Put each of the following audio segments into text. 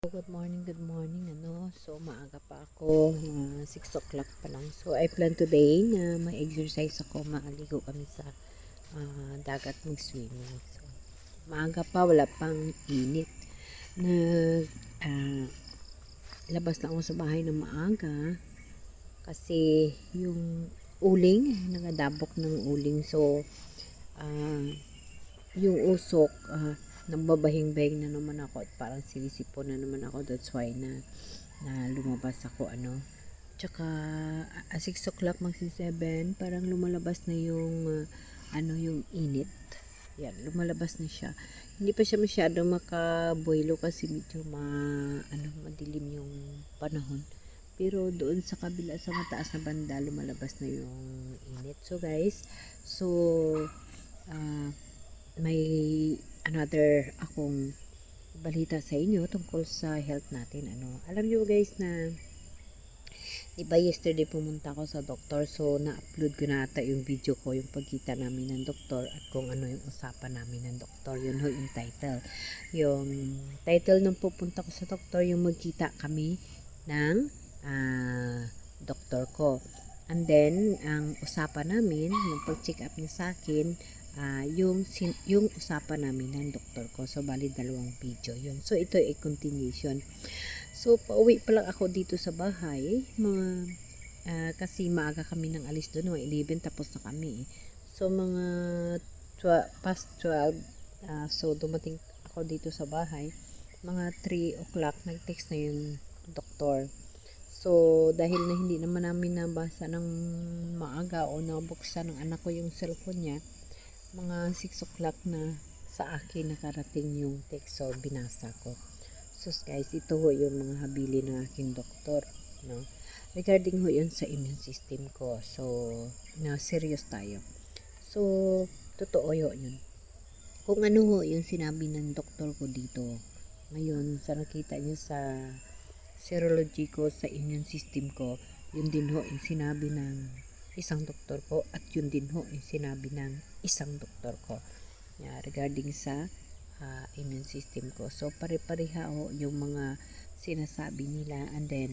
Good morning, good morning, So, maaga pa ako, 6 o'clock pa lang. So, I plan today na mag-exercise ako, maaligo kami sa dagat mag-swimming. So, maaga pa, wala pang init. Nag, ah, labas lang ako sa bahay ng maaga kasi yung uling, nagadabok ng uling. So, ah, yung usok, nambabahing-bahing na naman ako at parang sinisipon na naman ako. That's why na lumabas ako tsaka 6 o'clock magsi 7 parang lumalabas na yung yung init, yan lumalabas na siya, hindi pa siya masyado makaboylo kasi medyo madilim yung panahon, pero doon sa kabila sa mataas na banda lumalabas na yung init. So guys, so uh, may another akong balita sa inyo tungkol sa health natin. Alam niyo guys na diba yesterday pumunta ako sa doktor, so na-upload ko na ata yung video ko, yung pagkita namin ng doktor at kung ano yung usapan namin ng doktor. Yun ho yung title. Yung title ng pupunta ko sa doktor, yung magkita kami ng doktor ko. And then, ang usapan namin, yung pag-check up niya sa akin, yung usapan namin ng doktor ko. So, bali dalawang video yun. So, ito ay continuation. So, pauwi pa lang ako dito sa bahay. Kasi maaga kami ng alis doon. 11 tapos na kami. So, mga past 12. So, dumating ako dito sa bahay. Mga 3 o'clock, nag-text na yung doktor. So, dahil na hindi naman namin nabasa ng maaga o nabuksan ng anak ko yung cellphone niya, mga 6 o'clock na sa akin nakarating yung text, so binasa ko. So guys, ito ho yung mga habili ng aking doktor, no? Regarding ho yun sa immune system ko. So, serious tayo. So, totoo yun. Kung ano ho yung sinabi ng doktor ko dito, ngayon, sa nakita niyo sa serology ko sa immune system ko, yun din ho yung sinabi ng isang doktor ko at yun din ho yung sinabi ng isang doktor ko, regarding sa immune system ko. So pare-pareha ho yung mga sinasabi nila, and then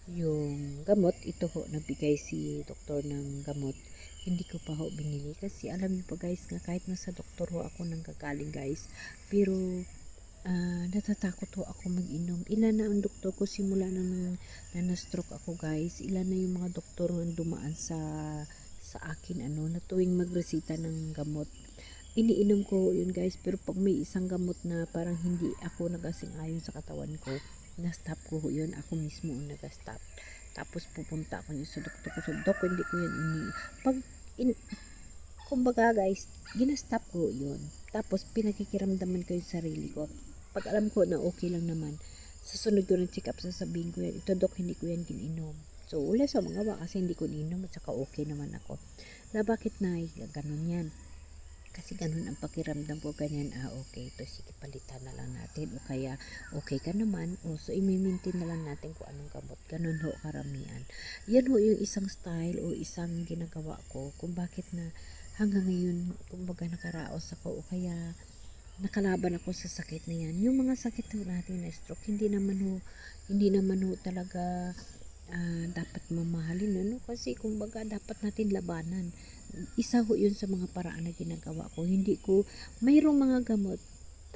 yung gamot, ito ho nagbigay si doktor ng gamot, hindi ko pa ho binili kasi alam niyo pa guys nga kahit nasa doktor ho ako nang gagaling guys, pero natatakot ho ako mag-inom. Ilan na ang doktor ko simula na stroke ako guys. Ilan na yung mga doktor na dumaan sa akin na tuwing magresita ng gamot. Iniinom ko yun guys, pero pag may isang gamot na parang hindi ako nagasing-ayon sa katawan ko, na-stop ko yun. Ako mismo ang nag-stop. Tapos pupunta ako sa doktor ko. So, dok, hindi ko yan pag kumbaga guys, ginastop ko yun. Tapos pinakikiramdaman ko yung sarili ko. Pag alam ko na okay lang naman, susunod ko ng check up, sasabihin ko yan, ito dok, hindi ko yan gininom. So, ula sa mga ba, kasi hindi ko ninom at saka okay naman ako. Na bakit na, ganun yan. Kasi ganun ang pakiramdam ko, ganyan, okay, ito sige, palitan na lang natin. O kaya, okay ka naman, so i-maintain na lang natin kung anong gamot. Ganun ho, karamihan. Yan ho yung isang style o isang ginagawa ko kung bakit na hanggang ngayon, kumbaga nakaraos ako o kaya nakalaban ako sa sakit na yan. Yung mga sakit ho natin na stroke, hindi naman ho talaga dapat mamahalin, kasi kumbaga dapat natin labanan. Isa ho yun sa mga paraan na ginagawa ko. Hindi ko, mayroong mga gamot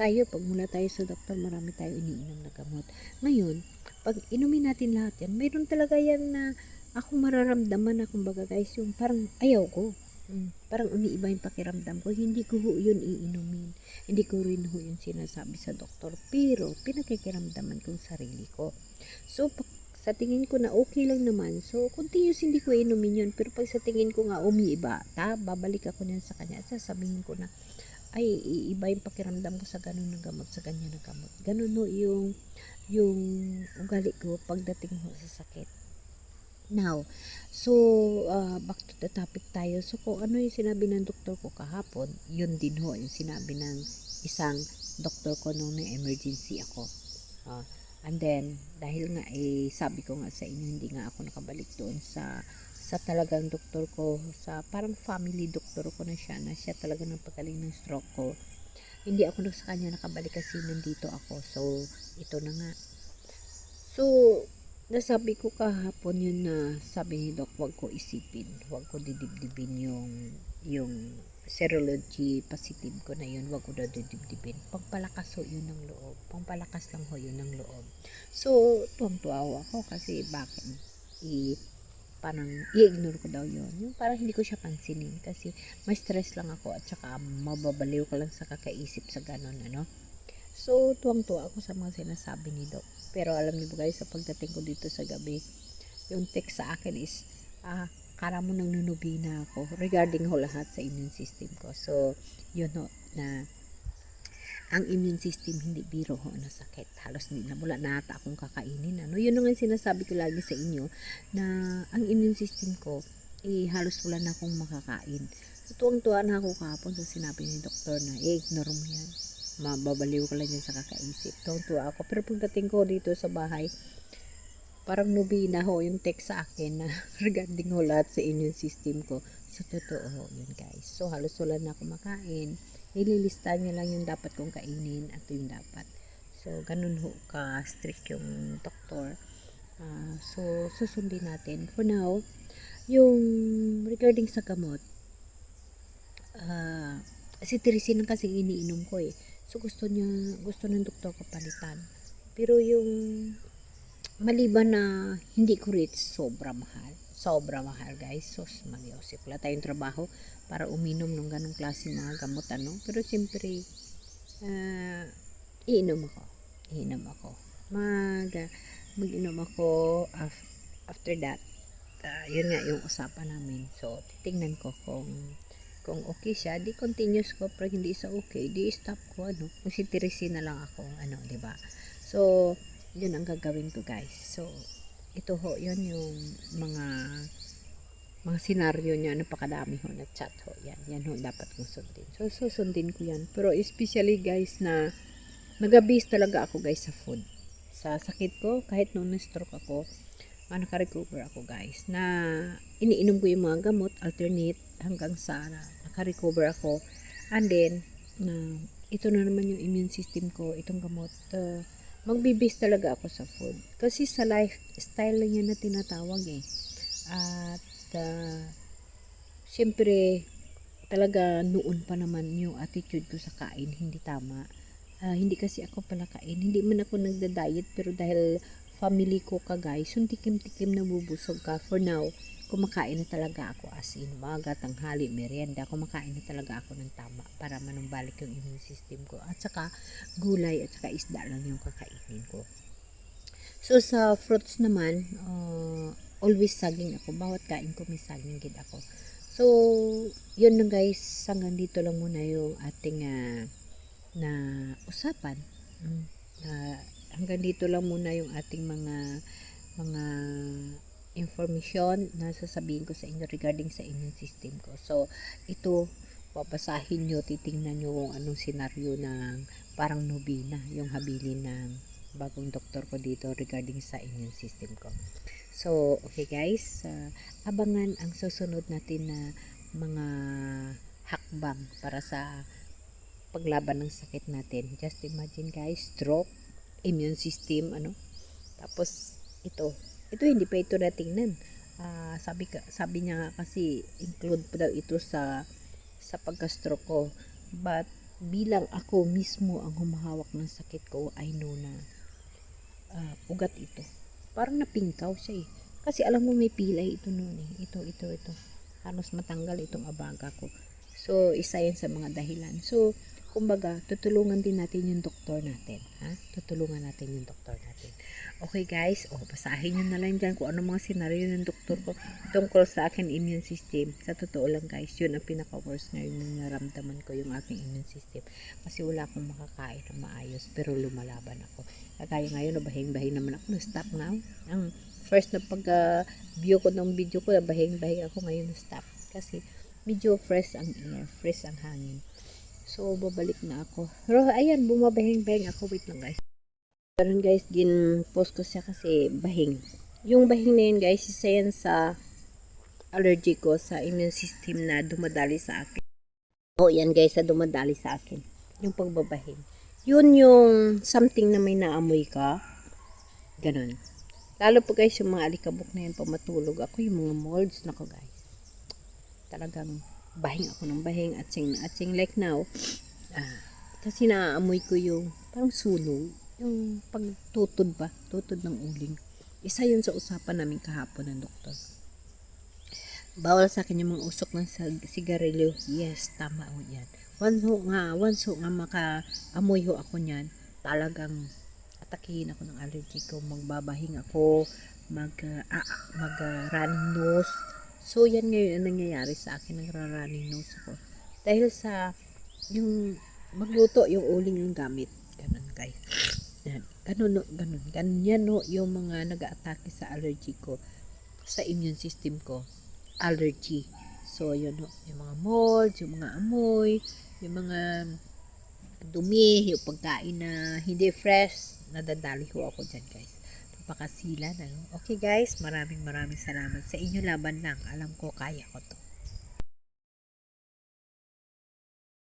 tayo, pag mula tayo sa doktor, marami tayo iniinom na gamot. Ngayon, pag inumin natin lahat yan, mayroon talaga yan na ako mararamdaman na kumbaga guys, yung parang ayaw ko. Parang umiiba yung pakiramdam ko. Hindi ko ho yun iinumin. Hindi ko rin ho yun sinasabi sa doktor. Pero, pinakikiramdaman kong sarili ko. So, sa tingin ko na okay lang naman, so continuous hindi ko inumin yun, pero pag sa tingin ko nga umiiba, babalik ako niyan sa kanya at sasabihin ko na ay iba yung pakiramdam ko sa ganun ng gamot, sa ganyan ng gamot. Ganun no yung ugali ko pagdating ho sa sakit. Now, so back to the topic tayo. So kung ano yung sinabi ng doktor ko kahapon, yun din ho yung sinabi ng isang doktor ko nung na-emergency ako. And then, dahil nga sabi ko nga sa inyo, hindi nga ako nakabalik doon sa talagang doktor ko, sa parang family doktor ko na siya talaga nagpagaling ng stroke ko. hindi ako sa kanya nakabalik kasi nandito ako. So, ito na nga. So, nasabi ko kahapon yun na sabi ni Doc, wag ko isipin, wag ko didibdibin yung serology positive ko na yun, wag ko na didibdibin. Pangpalakas ho yun ng loob. Pangpalakas lang ho yun ng loob. So, tuwang-tuwa ako kasi bakit parang i-ignore ko daw yun. Yung parang hindi ko siya pansinin kasi may stress lang ako at saka mababaliw ka lang sa kakaisip sa ganun, ano. So, tuwang-tuwa ako sa mga sinasabi ni Doc. Pero alam niyo ba guys, sa pagdating ko dito sa gabi, yung text sa akin is, kala mo nang nunubina ako regarding ho lahat sa immune system ko. So, yun ho, na ang immune system hindi biro ho na sakit. Halos hindi na wala na ata akong kakainin. Ano? Yun nga sinasabi ko lagi sa inyo na ang immune system ko, halos wala na akong makakain. So, tuwang-tuwa na ako kahapon sa sinabi ni doktor na ignore mo yan. Mababaliw ka lang yan sa kakaisip. Tuwang-tuwa ako. Pero pagdating ko dito sa bahay, parang nubina ho yung text sa akin na regarding ho lahat sa immune system ko. So, totoo ho yun guys. So, halos wala na ako makain. Nililista niya lang yung dapat kong kainin at yung dapat. So, ganun ho ka-strict yung doktor. So, susundin natin. For now, yung regarding sa gamot, cetirizine lang kasi iniinom ko eh. So, gusto ng doktor ko palitan. Pero yung maliban na hindi ko rate, sobra mahal guys. So, mag-iosip wala tayong trabaho para uminom ng ganong klase mga gamot, ano. Pero siyempre iinom ako mag-inom ako after that. Yun nga yung usapan namin. So, titingnan ko kung okay siya, di continuous ko. Pero hindi sa okay, di stop ko, ano. Kung cetirizine na lang ako, ano, diba? So, yun ang gagawin ko guys. So, ito ho, yun yung mga senaryo niya, napakadami ho na chat ho. Yan ho, dapat kong sundin. So, susundin ko yan. Pero especially guys na nag-abase talaga ako guys sa food. Sa sakit ko, kahit nung na-stroke ako, naka-recover ako guys. Na iniinom ko yung mga gamot, alternate, hanggang sa naka-recover ako. And then, ito na naman yung immune system ko, itong gamot. Magbibase talaga ako sa food. Kasi sa lifestyle lang yan na tinatawag eh. At siyempre, talaga noon pa naman yung attitude ko sa kain, hindi tama. Hindi kasi ako pala kain. Hindi man ako nagda-diet, pero dahil family ko ka guys, yung tikim-tikim na bubusog ka. For now, kumakain na talaga ako as in umaga, tanghali, merienda. Kumakain na talaga ako ng tama para manumbalik yung immune system ko. At saka gulay at saka isda lang yung kakainin ko. So sa fruits naman, always saging ako. Bawat kain ko may saging gid ako. So, yun lang guys. Hanggang dito lang muna yung ating na usapan. Hanggang dito lang muna yung ating mga information na sasabihin ko sa inyo regarding sa immune system ko. So, ito, babasahin nyo, titingnan nyo kung anong senaryo ng parang nobina, yung habilin ng bagong doktor ko dito regarding sa immune system ko. So, okay guys, abangan ang susunod natin na mga hakbang para sa paglaban ng sakit natin. Just imagine guys, stroke, immune system, ano. Tapos, ito hindi pa ito natingnan. Sabi niya nga kasi, include pa daw ito sa pagka-stroke ko. But, bilang ako mismo ang humahawak ng sakit ko, I know na ugat ito. Parang napingkaw siya eh. Kasi alam mo may pilay ito noon eh. Ito. Halos matanggal itong abaga ko. So, isa yan sa mga dahilan. So, kumbaga, tutulungan din natin yung doktor natin. Tutulungan natin yung doktor natin. Okay guys, basahin nyo na lang dyan kung ano mga senaryo ng doktor ko tungkol sa akin immune system. Sa totoo lang guys, yun ang pinaka-worst ngayon na naramdaman ko yung aking immune system. Kasi wala akong makakain na maayos, pero lumalaban ako. Kagaya ngayon, bahing-bahing naman ako. Na-stop nga. Ang first na pag-view ko ng video ko, bahing-bahing ako ngayon na-stop. Kasi medyo fresh ang air, fresh ang hangin. So, babalik na ako. Pero, ayan, bumabahing-bahing ako. Wait lang, guys. Pero, guys, gin-post ko siya kasi bahing. Yung bahing na yun, guys, isa yan sa allergy ko sa immune system na dumadali sa akin. Yan, guys, sa dumadali sa akin. Yung pagbabahin. Yun yung something na may naamoy ka. Ganun. Lalo po guys, yung mga alikabok na yan pamatulog. Ako yung mga molds. Nako guys. Talagang bahing ako ng bahing. Atsing na atsing. Like now, kasi naaamoy ko yung parang sunog. Yung pagtutod ba? Tutod ng uling. Isa yun sa usapan namin kahapon ng doktor. Bawal sa akin yung mga usok ng sigarilyo. Yes, tama ho yan. Once ho nga maka-amoy ho ako niyan, talagang atakihin ako ng allergy ko. Magbabahing ako, running nose. So, yan ngayon ang nangyayari sa akin, running nose ako. Dahil sa, yung magluto, yung uling yung gamit. Ganun, guys. Yan. Ganyan no, yung mga nag-aatake sa allergy ko, sa immune system ko. Allergy. So, yun ho, yung mga molds, yung mga amoy, yung mga dumi, yung pagkain na hindi fresh, nadadali ho ako dyan guys. Napakasila na. No? Okay guys, maraming salamat sa inyo. Laban lang. Alam ko, kaya ko to.